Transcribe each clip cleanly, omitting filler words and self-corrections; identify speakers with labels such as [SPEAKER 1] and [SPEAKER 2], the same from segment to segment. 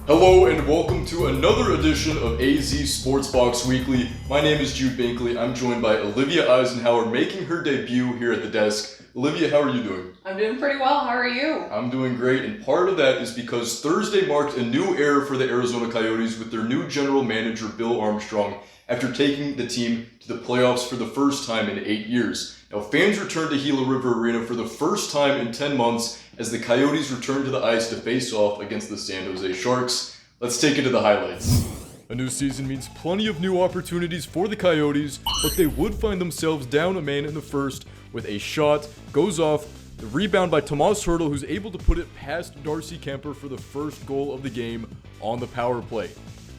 [SPEAKER 1] Hello and welcome to another edition of AZ Sportsbox Weekly. My name is Jude Binkley. I'm joined by Olivia Eisenhauer making her debut here at the desk. Olivia, how are you doing?
[SPEAKER 2] I'm doing pretty well. How are you?
[SPEAKER 1] I'm doing great, and part of that is because Thursday marked a new era for the Arizona Coyotes with their new general manager, Bill Armstrong, after taking the team to the playoffs for the first time in 8 years. Now, fans returned to Gila River Arena for the first time in 10 months as the Coyotes returned to the ice to face off against the San Jose Sharks. Let's take it to the highlights. A new season means plenty of new opportunities for the Coyotes, but they would find themselves down a man in the first with a shot, goes off, the rebound by Tomas Hertl, who's able to put it past Darcy Kemper for the first goal of the game on the power play.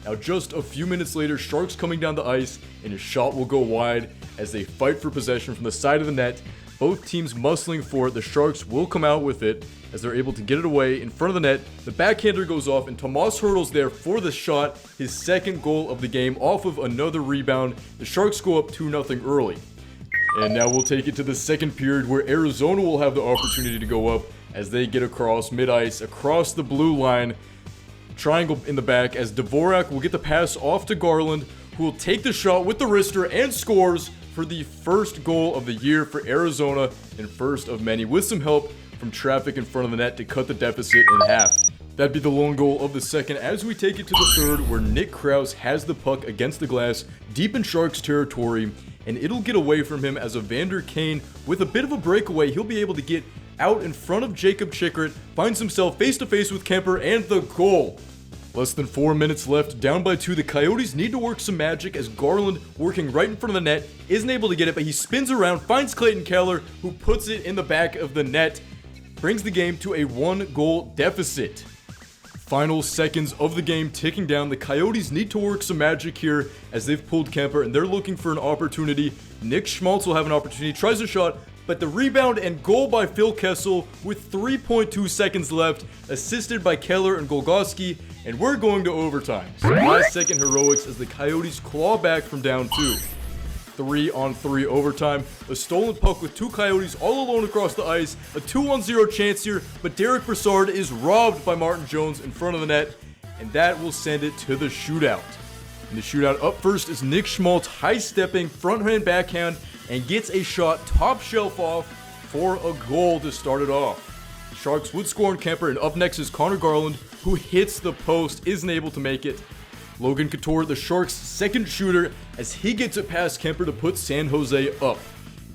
[SPEAKER 1] Now, just a few minutes later, Sharks coming down the ice, and a shot will go wide as they fight for possession from the side of the net. Both teams muscling for it. The Sharks will come out with it as they're able to get it away in front of the net. The backhander goes off, and Tomas Hertl's there for the shot, his second goal of the game off of another rebound. The Sharks go up 2-0 early. And now we'll take it to the second period where Arizona will have the opportunity to go up as they get across mid-ice, across the blue line. Triangle in the back as Dvorak will get the pass off to Garland, who will take the shot with the wrister and scores for the first goal of the year for Arizona and first of many, with some help from traffic in front of the net to cut the deficit in half. That'd be the lone goal of the second as we take it to the third, where Nick Krause has the puck against the glass deep in Sharks territory, and it'll get away from him as Evander Kane, with a bit of a breakaway, he'll be able to get out in front of Jacob Chickert, finds himself face to face with Kemper, and the goal. Less than 4 minutes left, down by 2. The Coyotes need to work some magic as Garland, working right in front of the net, isn't able to get it, but he spins around, finds Clayton Keller, who puts it in the back of the net, brings the game to a 1-goal deficit. Final seconds of the game ticking down. The Coyotes need to work some magic here as they've pulled Kemper, and they're looking for an opportunity. Nick Schmaltz will have an opportunity, tries a shot, but the rebound and goal by Phil Kessel with 3.2 seconds left, assisted by Keller and Golgoski, and we're going to overtime. Some last-second heroics as the Coyotes claw back from down 2. 3-on-3 overtime. A stolen puck with 2 Coyotes all alone across the ice. A 2-on-0 chance here, but Derek Brassard is robbed by Martin Jones in front of the net, and that will send it to the shootout. In the shootout, up first is Nick Schmaltz, high-stepping, front-hand backhand, and gets a shot top shelf off for a goal to start it off. The Sharks would score on Kemper, and up next is Connor Garland, who hits the post, isn't able to make it. Logan Couture, the Sharks' second shooter, as he gets it past Kemper to put San Jose up.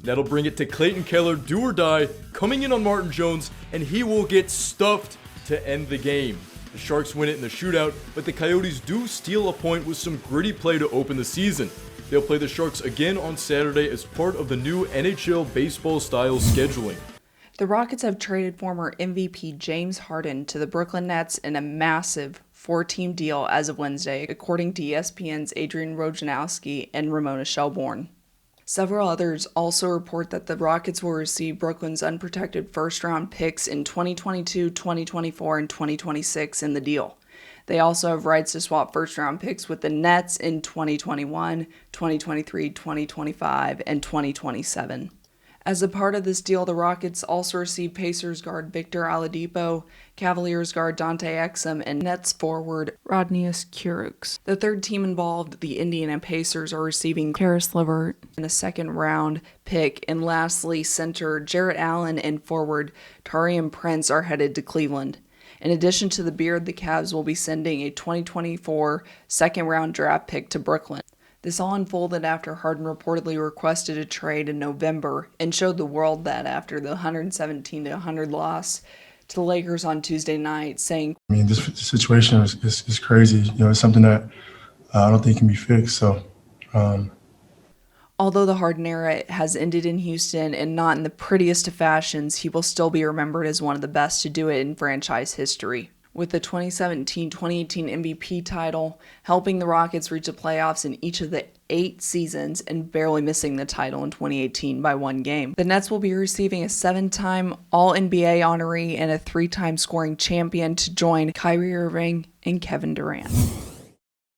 [SPEAKER 1] That'll bring it to Clayton Keller, do or die, coming in on Martin Jones, and he will get stuffed to end the game. The Sharks win it in the shootout, but the Coyotes do steal a point with some gritty play to open the season. They'll play the Sharks again on Saturday as part of the new NHL baseball-style scheduling.
[SPEAKER 2] The Rockets have traded former MVP James Harden to the Brooklyn Nets in a massive 4-team deal as of Wednesday, according to ESPN's Adrian Wojnarowski and Ramona Shelbourne. Several others also report that the Rockets will receive Brooklyn's unprotected first-round picks in 2022, 2024, and 2026 in the deal. They also have rights to swap first-round picks with the Nets in 2021, 2023, 2025, and 2027. As a part of this deal, the Rockets also receive Pacers guard Victor Oladipo, Cavaliers guard Dante Exum, and Nets forward Rodnius Kurucs. The third team involved, the Indiana Pacers, are receiving Karis LeVert and a second-round pick. And lastly, center Jarrett Allen and forward Taurean Prince are headed to Cleveland. In addition to the Beard, the Cavs will be sending a 2024 second-round draft pick to Brooklyn. This all unfolded after Harden reportedly requested a trade in November and showed the world that after the 117-100 loss to the Lakers on Tuesday night, saying,
[SPEAKER 3] this situation is crazy. It's something that I don't think can be fixed. So,
[SPEAKER 2] although the Harden era has ended in Houston and not in the prettiest of fashions, he will still be remembered as one of the best to do it in franchise history. With the 2017-2018 MVP title, helping the Rockets reach the playoffs in each of the 8 seasons and barely missing the title in 2018 by 1 game. The Nets will be receiving a 7-time All-NBA honoree and a 3-time scoring champion to join Kyrie Irving and Kevin Durant.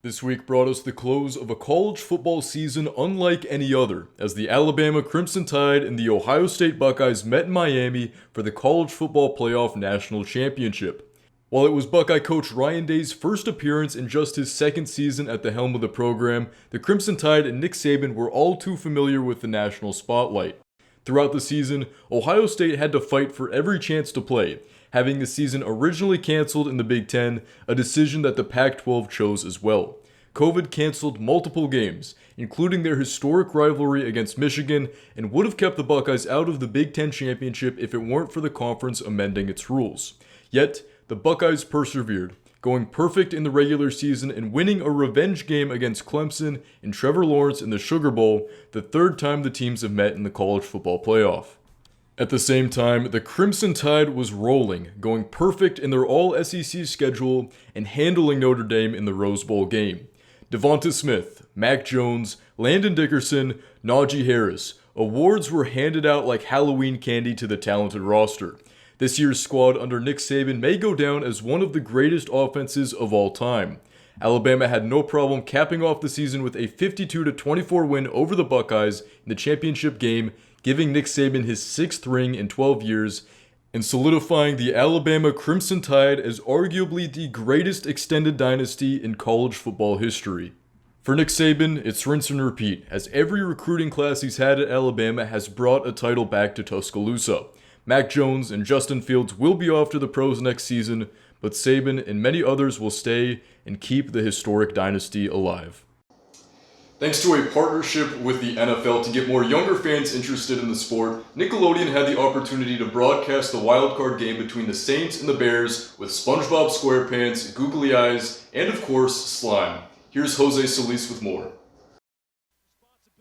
[SPEAKER 1] This week brought us the close of a college football season unlike any other, as the Alabama Crimson Tide and the Ohio State Buckeyes met in Miami for the College Football Playoff National Championship. While it was Buckeye coach Ryan Day's first appearance in just his second season at the helm of the program, the Crimson Tide and Nick Saban were all too familiar with the national spotlight. Throughout the season, Ohio State had to fight for every chance to play, having the season originally canceled in the Big Ten, a decision that the Pac-12 chose as well. COVID canceled multiple games, including their historic rivalry against Michigan, and would have kept the Buckeyes out of the Big Ten championship if it weren't for the conference amending its rules. Yet, the Buckeyes persevered, going perfect in the regular season and winning a revenge game against Clemson and Trevor Lawrence in the Sugar Bowl, the third time the teams have met in the college football playoff. At the same time, the Crimson Tide was rolling, going perfect in their all-SEC schedule and handling Notre Dame in the Rose Bowl game. Devonta Smith, Mac Jones, Landon Dickerson, Najee Harris. Awards were handed out like Halloween candy to the talented roster. This year's squad under Nick Saban may go down as one of the greatest offenses of all time. Alabama had no problem capping off the season with a 52-24 win over the Buckeyes in the championship game, giving Nick Saban his 6th ring in 12 years, and solidifying the Alabama Crimson Tide as arguably the greatest extended dynasty in college football history. For Nick Saban, it's rinse and repeat, as every recruiting class he's had at Alabama has brought a title back to Tuscaloosa. Mac Jones and Justin Fields will be off to the pros next season, but Saban and many others will stay and keep the historic dynasty alive. Thanks to a partnership with the NFL to get more younger fans interested in the sport, Nickelodeon had the opportunity to broadcast the wildcard game between the Saints and the Bears with SpongeBob SquarePants, Googly Eyes, and of course, Slime. Here's Jose Solis with more.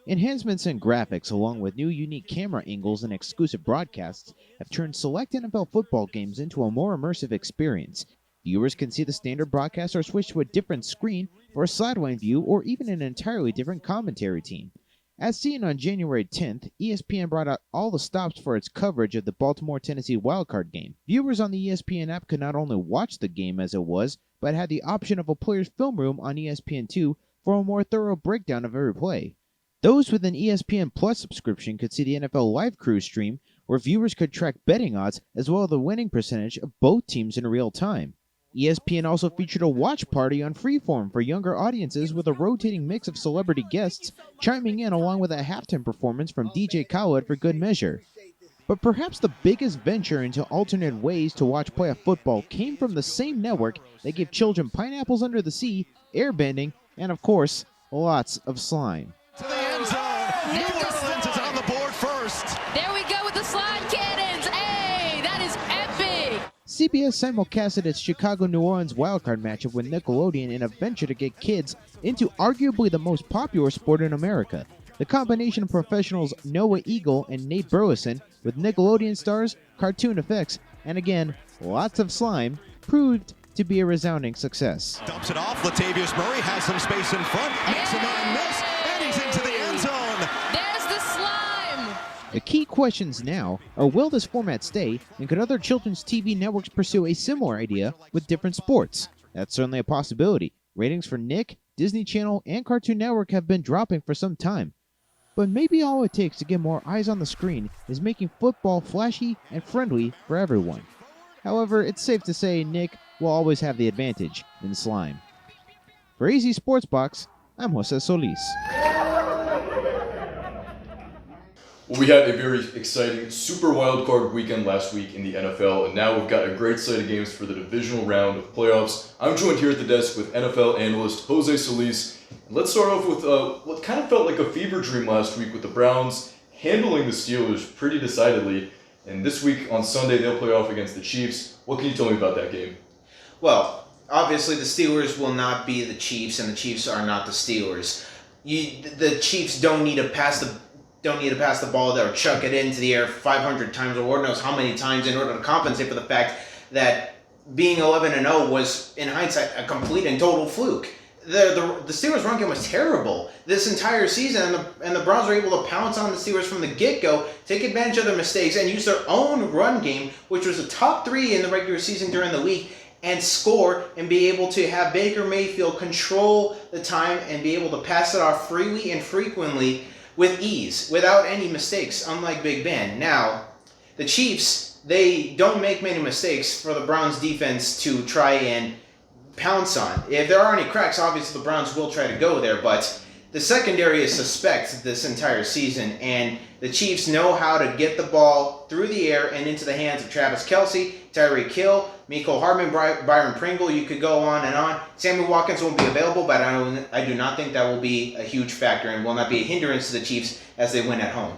[SPEAKER 4] Enhancements in graphics, along with new unique camera angles and exclusive broadcasts, have turned select NFL football games into a more immersive experience. Viewers can see the standard broadcast or switch to a different screen for a sideline view or even an entirely different commentary team. As seen on January 10th, ESPN brought out all the stops for its coverage of the Baltimore-Tennessee wildcard game. Viewers on the ESPN app could not only watch the game as it was, but had the option of a player's film room on ESPN2 for a more thorough breakdown of every play. Those with an ESPN Plus subscription could see the NFL Live Crew stream, where viewers could track betting odds as well as the winning percentage of both teams in real time. ESPN also featured a watch party on Freeform for younger audiences with a rotating mix of celebrity guests chiming in along with a halftime performance from DJ Khaled for good measure. But perhaps the biggest venture into alternate ways to watch playoff football came from the same network that gave children Pineapples Under the Sea, airbending, and of course, lots of slime.
[SPEAKER 5] To the end zone. New Orleans is on the board first.
[SPEAKER 6] There we go with the slime cannons. Hey, that is epic.
[SPEAKER 4] CBS simulcasted its Chicago-New Orleans wildcard matchup with Nickelodeon in a venture to get kids into arguably the most popular sport in America. The combination of professionals Noah Eagle and Nate Burleson with Nickelodeon stars, cartoon effects, and again, lots of slime, proved to be a resounding success.
[SPEAKER 5] Dumps it off. Latavius Murray has some space in front. Makes a man miss, and he's into the end zone.
[SPEAKER 6] There's the slime.
[SPEAKER 4] The key questions now are, will this format stay, and could other children's TV networks pursue a similar idea with different sports? That's certainly a possibility. Ratings for Nick, Disney Channel, and Cartoon Network have been dropping for some time. But maybe all it takes to get more eyes on the screen is making football flashy and friendly for everyone. However, it's safe to say Nick will always have the advantage in slime. For AZ Sports Box, I'm Jose Solis.
[SPEAKER 1] Well, we had a very exciting Super Wildcard weekend last week in the NFL, and now we've got a great slate of games for the divisional round of playoffs. I'm joined here at the desk with NFL analyst Jose Solis. And let's start off with what kind of felt like a fever dream last week with the Browns handling the Steelers pretty decidedly. And this week on Sunday, they'll play off against the Chiefs. What can you tell me about that game?
[SPEAKER 7] Well, obviously the Steelers will not be the Chiefs, and the Chiefs are not the Steelers. The Chiefs don't need to pass the ball or chuck it into the air 500 times or Lord knows how many times in order to compensate for the fact that being 11-0 was, in hindsight, a complete and total fluke. The Steelers' run game was terrible this entire season, and the Browns were able to pounce on the Steelers from the get-go, take advantage of their mistakes, and use their own run game, which was the top 3 in the regular season during the league, and score and be able to have Baker Mayfield control the time and be able to pass it off freely and frequently with ease, without any mistakes, unlike Big Ben. Now, the Chiefs, they don't make many mistakes for the Browns defense to try and pounce on. If there are any cracks, obviously the Browns will try to go there, but the secondary is suspect this entire season, and the Chiefs know how to get the ball through the air and into the hands of Travis Kelce, Tyreek Hill, Mecole Hardman, Byron Pringle. You could go on and on. Sammy Watkins won't be available, but I do not think that will be a huge factor and will not be a hindrance to the Chiefs as they win at home.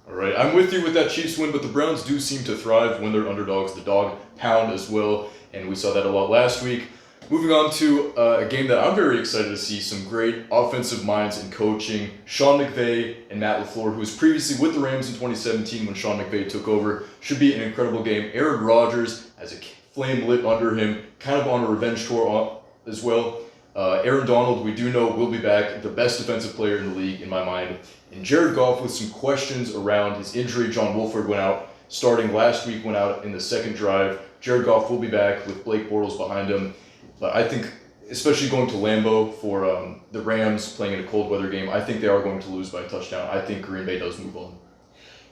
[SPEAKER 1] All right, I'm with you with that Chiefs win, but the Browns do seem to thrive when they're underdogs. The dog pound as well, and we saw that a lot last week. Moving on to a game that I'm very excited to see, some great offensive minds in coaching. Sean McVay and Matt LaFleur, who was previously with the Rams in 2017 when Sean McVay took over, should be an incredible game. Aaron Rodgers has a flame lit under him, kind of on a revenge tour as well. Aaron Donald, we do know, will be back, the best defensive player in the league in my mind. And Jared Goff with some questions around his injury. John Wolford went out starting last week, went out in the second drive. Jared Goff will be back with Blake Bortles behind him. But I think, especially going to Lambeau for the Rams playing in a cold weather game, I think they are going to lose by a touchdown. I think Green Bay does move on.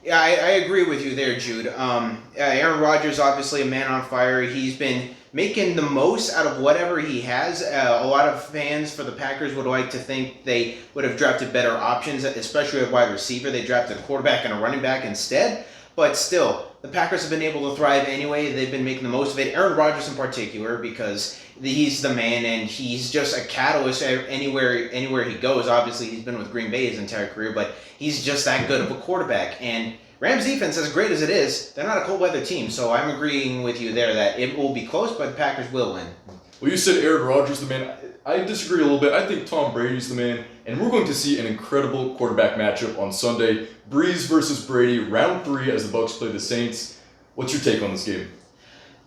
[SPEAKER 7] Yeah, I agree with you there, Jude. Aaron Rodgers, obviously a man on fire. He's been making the most out of whatever he has. A lot of fans for the Packers would like to think they would have drafted better options, especially at wide receiver. They drafted a quarterback and a running back instead. But still, the Packers have been able to thrive anyway. They've been making the most of it. Aaron Rodgers in particular, because he's the man and he's just a catalyst anywhere he goes. Obviously, he's been with Green Bay his entire career, but he's just that good of a quarterback. And Rams defense, as great as it is, they're not a cold weather team. So I'm agreeing with you there that it will be close, but the Packers will win.
[SPEAKER 1] Well, you said Aaron Rodgers the man. I disagree a little bit. I think Tom Brady's the man, and we're going to see an incredible quarterback matchup on Sunday. Breeze versus Brady, round 3 as the Bucs play the Saints. What's your take on this game?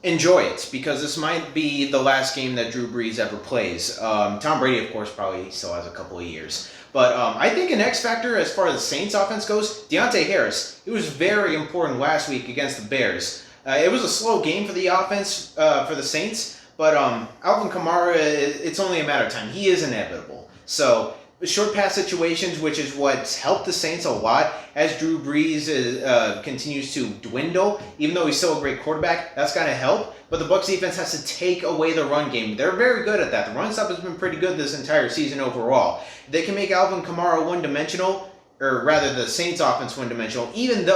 [SPEAKER 7] Enjoy it, because this might be the last game that Drew Brees ever plays. Tom Brady, of course, probably still has a couple of years. But I think an X factor as far as the Saints offense goes, Deontay Harris. It was very important last week against the Bears. It was a slow game for the offense for the Saints, but Alvin Kamara, it's only a matter of time. He is inevitable. So short pass situations, which is what's helped the Saints a lot as Drew Brees continues to dwindle. Even though he's still a great quarterback, that's going to help. But the Bucs defense has to take away the run game. They're very good at that. The run stop has been pretty good this entire season overall. They can make Alvin Kamara one-dimensional, or rather the Saints offense one-dimensional, even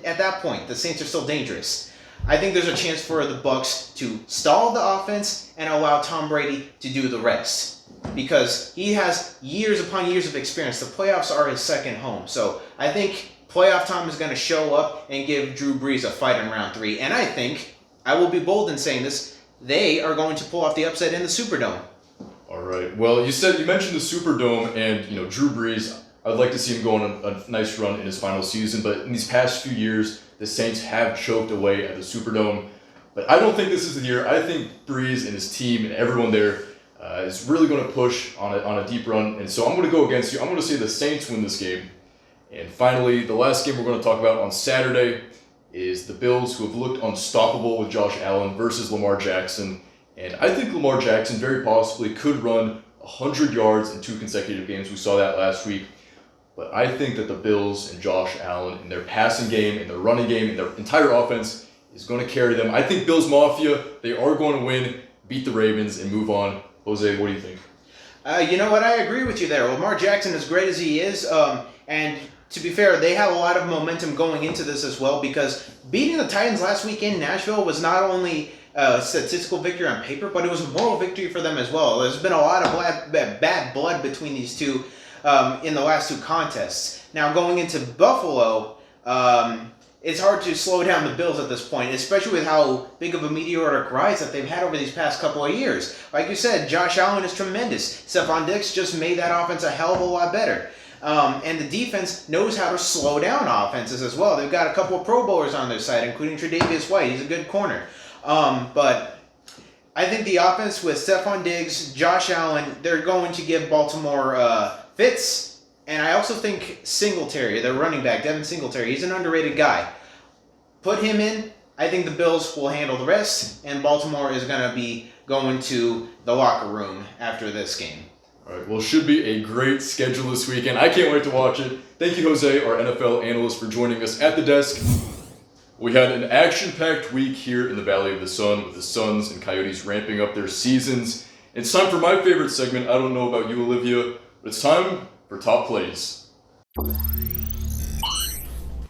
[SPEAKER 7] at that point, the Saints are still dangerous. I think there's a chance for the Bucs to stall the offense and allow Tom Brady to do the rest, because he has years upon years of experience. The playoffs are his second home. So I think playoff Tom is going to show up and give Drew Brees a fight in round 3. And I think, I will be bold in saying this, they are going to pull off the upset in the Superdome.
[SPEAKER 1] All right. Well, you mentioned the Superdome, and Drew Brees. I'd like to see him go on a nice run in his final season, but in these past few years, the Saints have choked away at the Superdome. But I don't think this is the year. I think Brees and his team and everyone there is really going to push on a deep run. And so I'm going to go against you. I'm going to say the Saints win this game. And finally, the last game we're going to talk about on Saturday is the Bills, who have looked unstoppable with Josh Allen versus Lamar Jackson. And I think Lamar Jackson very possibly could run 100 yards in 2 consecutive games. We saw that last week. But I think that the Bills and Josh Allen in their passing game, in their running game, in their entire offense is going to carry them. I think Bills Mafia, they are going to win, beat the Ravens, and move on. Jose, what do you think?
[SPEAKER 7] You know what? I agree with you there. Lamar Jackson, as great as he is, and to be fair, they have a lot of momentum going into this as well, because beating the Titans last week in Nashville was not only a statistical victory on paper, but it was a moral victory for them as well. There's been a lot of bad blood between these two in the last 2 contests. Now, going into Buffalo, it's hard to slow down the Bills at this point, especially with how big of a meteoric rise that they've had over these past couple of years. Like you said, Josh Allen is tremendous. Stephon Diggs just made that offense a hell of a lot better. And the defense knows how to slow down offenses as well. They've got a couple of Pro Bowlers on their side, including Tre'Davious White. He's a good corner. But I think the offense with Stephon Diggs, Josh Allen, they're going to give Baltimore fits. And I also think Singletary, their running back, Devin Singletary, he's an underrated guy. Put him in. I think the Bills will handle the rest, and Baltimore is going to be going to the locker room after this game.
[SPEAKER 1] All right, well, should be a great schedule this weekend. I can't wait to watch it. Thank you, Jose, our NFL analyst, for joining us at the desk. We had an action-packed week here in the Valley of the Sun with the Suns and Coyotes ramping up their seasons. It's time for my favorite segment. I don't know about you, Olivia, but it's time for Top Plays.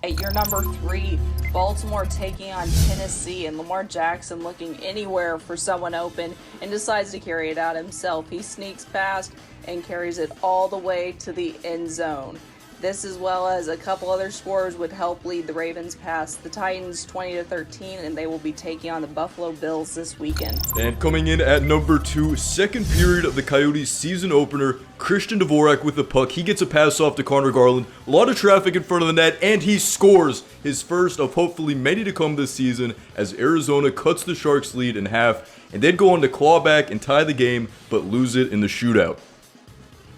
[SPEAKER 2] At your number 3, Baltimore taking on Tennessee, and Lamar Jackson looking anywhere for someone open and decides to carry it out himself. He sneaks past and carries it all the way to the end zone. This, as well as a couple other scores, would help lead the Ravens past the Titans 20-13, and they will be taking on the Buffalo Bills this weekend.
[SPEAKER 1] And coming in at number 2, second period of the Coyotes season opener, Christian Dvorak with the puck. He gets a pass off to Connor Garland. A lot of traffic in front of the net, and he scores his first of hopefully many to come this season as Arizona cuts the Sharks' lead in half, and they'd go on to claw back and tie the game, but lose it in the shootout.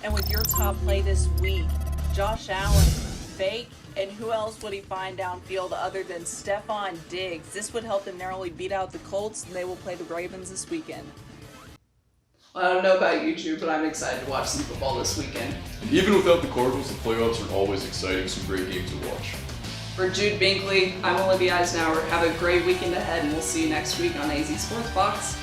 [SPEAKER 2] And with your top play this week, Josh Allen, fake, and who else would he find downfield other than Stephon Diggs? This would help them narrowly beat out the Colts, and they will play the Ravens this weekend. Well, I don't know about you, Jude, but I'm excited to watch some football this weekend.
[SPEAKER 1] And even without the Cardinals, the playoffs are always exciting, some great games to watch.
[SPEAKER 2] For Jude Binkley, I'm Olivia Eisenhauer. Have a great weekend ahead, and we'll see you next week on AZ Sports Box.